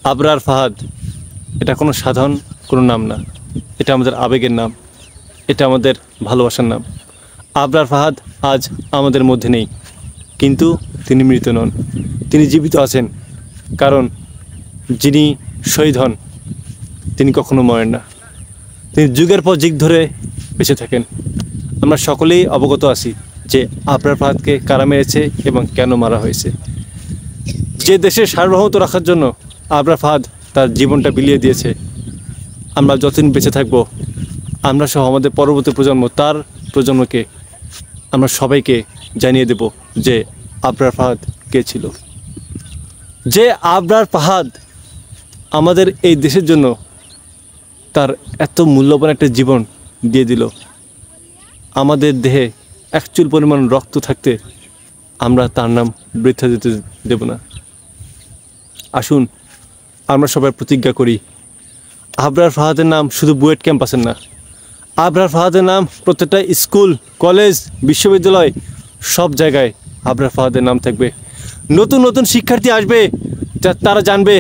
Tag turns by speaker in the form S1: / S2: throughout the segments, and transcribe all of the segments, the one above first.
S1: আবরার ফাহাদ এটা কোনো সাধারণ কোনো নাম না, এটা আমাদের আবেগের নাম, এটা আমাদের ভালোবাসার নাম। আবরার ফাহাদ আজ আমাদের মধ্যে নেই, কিন্তু তিনি মৃত নন, তিনি জীবিত আছেন। কারণ যিনি শহীদ হন তিনি কখনো মরেন না, তিনি যুগের পর যুগ ধরে বেঁচে থাকেন। আমরা সকলেই অবগত আছি যে আবরার ফাহাদকে কারা মেরেছে এবং কেন মারা হয়েছে। যে দেশের সার্বভৌমত্ব রাখার জন্য আবরার ফাহাদ তার জীবনটা বিলিয়ে দিয়েছে, আমরা যতদিন বেঁচে থাকব, আমরা সহ আমাদের পরবর্তী প্রজন্ম, তার প্রজন্মকে আমরা সবাইকে জানিয়ে দেব যে আবরার ফাহাদ কে ছিল। যে আবরার ফাহাদ আমাদের এই দেশের জন্য তার এত মূল্যবান একটা জীবন দিয়ে দিল, আমাদের দেহে এক চুল পরিমাণ রক্ত থাকতে আমরা তার নাম বৃথা যেতে দেব না। আসুন আমরা সবাই প্রতিজ্ঞা করি, আবরার ফাহাদের নাম শুধু বুয়েট ক্যাম্পাসের না, আবরার ফাহাদের নাম প্রত্যেকটা স্কুল, কলেজ, বিশ্ববিদ্যালয়, সব জায়গায় আবরার ফাহাদের নাম থাকবে। নতুন নতুন শিক্ষার্থী আসবে, তারা জানবে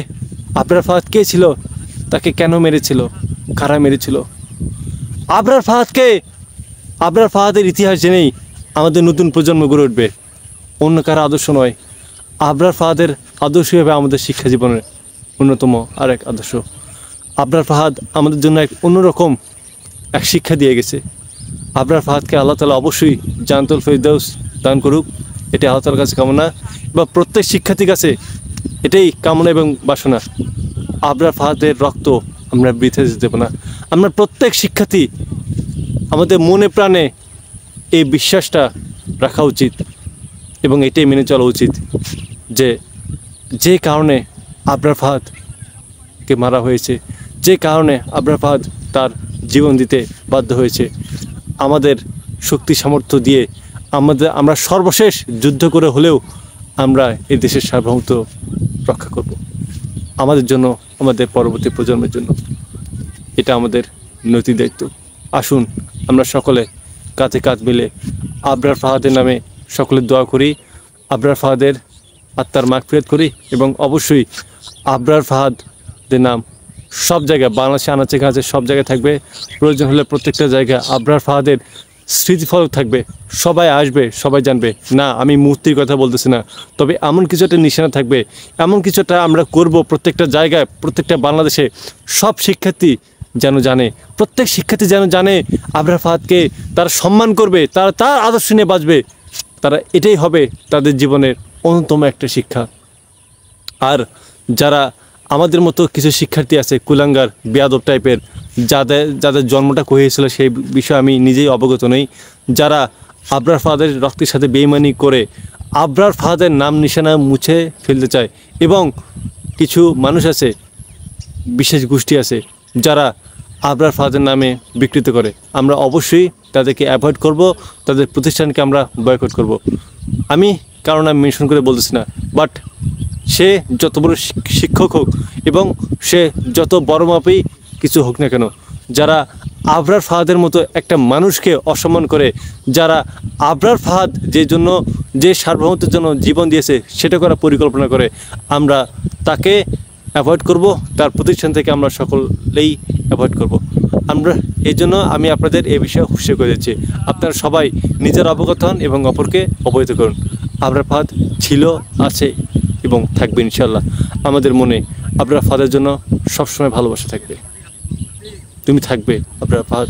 S1: আবরার ফাহাদ কে ছিল, তাকে কেন মেরেছিল, কারা মেরেছিল। আবরার ফাহাদকে, আবরার ফাহাদের ইতিহাস জেনেই আমাদের নতুন প্রজন্ম গড়ে উঠবে, অন্য কারো আদর্শ নয়। আবরার ফাহাদের আদর্শই হবে আমাদের শিক্ষা জীবনের অন্যতম আরেক আদর্শ। আবরার ফাহাদ আমাদের জন্য এক অন্যরকম এক শিক্ষা দিয়ে গেছে। আবরার ফাহাদকে আল্লাহ তাআলা অবশ্যই জান্নাতুল ফেরদাউস দান করুক, এটাই আল্লাহ তাআলার কাছে কামনা, বা প্রত্যেক শিক্ষার্থীর কাছে এটাই কামনা এবং বাসনা। আবরার ফাহাদের রক্ত আমরা বৃথা যেতে দেব না। আমরা প্রত্যেক শিক্ষার্থী আমাদের মনে প্রাণে এই বিশ্বাসটা রাখা উচিত এবং এটাই মেনে চলা উচিত যে যে কারণে আবরার ফাহাদকে মারা হয়েছে, যে কারণে আবরার ফাহাদ তার জীবন দিতে বাধ্য হয়েছে, আমাদের শক্তি সামর্থ্য দিয়ে আমরা সর্বশেষ যুদ্ধ করে হলেও আমরা এই দেশের সার্বভৌমত্ব রক্ষা করব, আমাদের জন্য, আমাদের পরবর্তী প্রজন্মের জন্য। এটা আমাদের নৈতিক দায়িত্ব। আসুন আমরা সকলে কাঁধে কাঁধ মিলে আবরার ফাহাদের নামে সকলে দোয়া করি, আবরার ফাহাদের আত্মার মাগফিরাত করি এবং অবশ্যই আবরার ফাহাদের নাম সব জায়গায়, বাংলাদেশে আনাচে কাছে সব জায়গায় থাকবে। প্রয়োজন হলে প্রত্যেকটা জায়গায় আবরার ফাহাদের স্মৃতিফলক থাকবে, সবাই আসবে, সবাই জানবে। না, আমি মূর্তির কথা বলতেছি না, তবে এমন কিছু একটা নিশানা থাকবে, এমন কিছুটা আমরা করব প্রত্যেকটা জায়গায়, প্রত্যেকটা বাংলাদেশে সব শিক্ষার্থী যেন জানে, প্রত্যেক শিক্ষার্থী যেন জানে আবরার ফাহাদকে তারা সম্মান করবে, তারা তার আদর্শ নিয়ে বাঁচবে, তারা এটাই হবে তাদের জীবনের অন্যতম একটা শিক্ষা। আর যারা আমাদের মতো কিছু শিক্ষার্থী আছে কুলাঙ্গার বেয়াদব টাইপের, যাদের জন্মটা হয়েছিল সেই বিষয়ে আমি নিজেই অবগত নই, যারা আবরার ফাহাদের রক্তের সাথে বেইমানি করে আবরার ফাহাদের নাম নিশানা মুছে ফেলতে চায়, এবং কিছু মানুষ আছে, বিশেষ গোষ্ঠী আছে যারা আবরার ফাহাদের নামে বিকৃত করে, আমরা অবশ্যই তাদেরকে অ্যাভয়েড করব, তাদের প্রতিষ্ঠানকে আমরা বয়কট করব। আমি কারণ আমি মেনশন করে বলতেছি না, বাট সে যত বড় শিক্ষক হোক এবং সে যত বড় মাপেই কিছু হোক না কেন, যারা আবরার ফাহাদের মতো একটা মানুষকে অসম্মান করে, যারা আবরার ফাহাদ যে সার্বভৌমত্বের জন্য জীবন দিয়েছে সেটা করার পরিকল্পনা করে, আমরা তাকে অ্যাভয়েড করব, তার প্রতিষ্ঠান থেকে আমরা সকলেই অ্যাভয়েড করব। আমরা এই জন্য আমি আপনাদের এই বিষয়ে হুঁশিয়ার করে দিচ্ছি, আপনারা সবাই নিজের অবগত হন এবং অপরকে অবহিত করুন। আবরার ফাহাদ ছিল, আছে এবং থাকবে ইনশাল্লাহ। আমাদের মনে আবরার ফাহাদের জন্য সবসময় ভালোবাসা থাকবে। তুমি থাকবে আবরার ফাহাদ।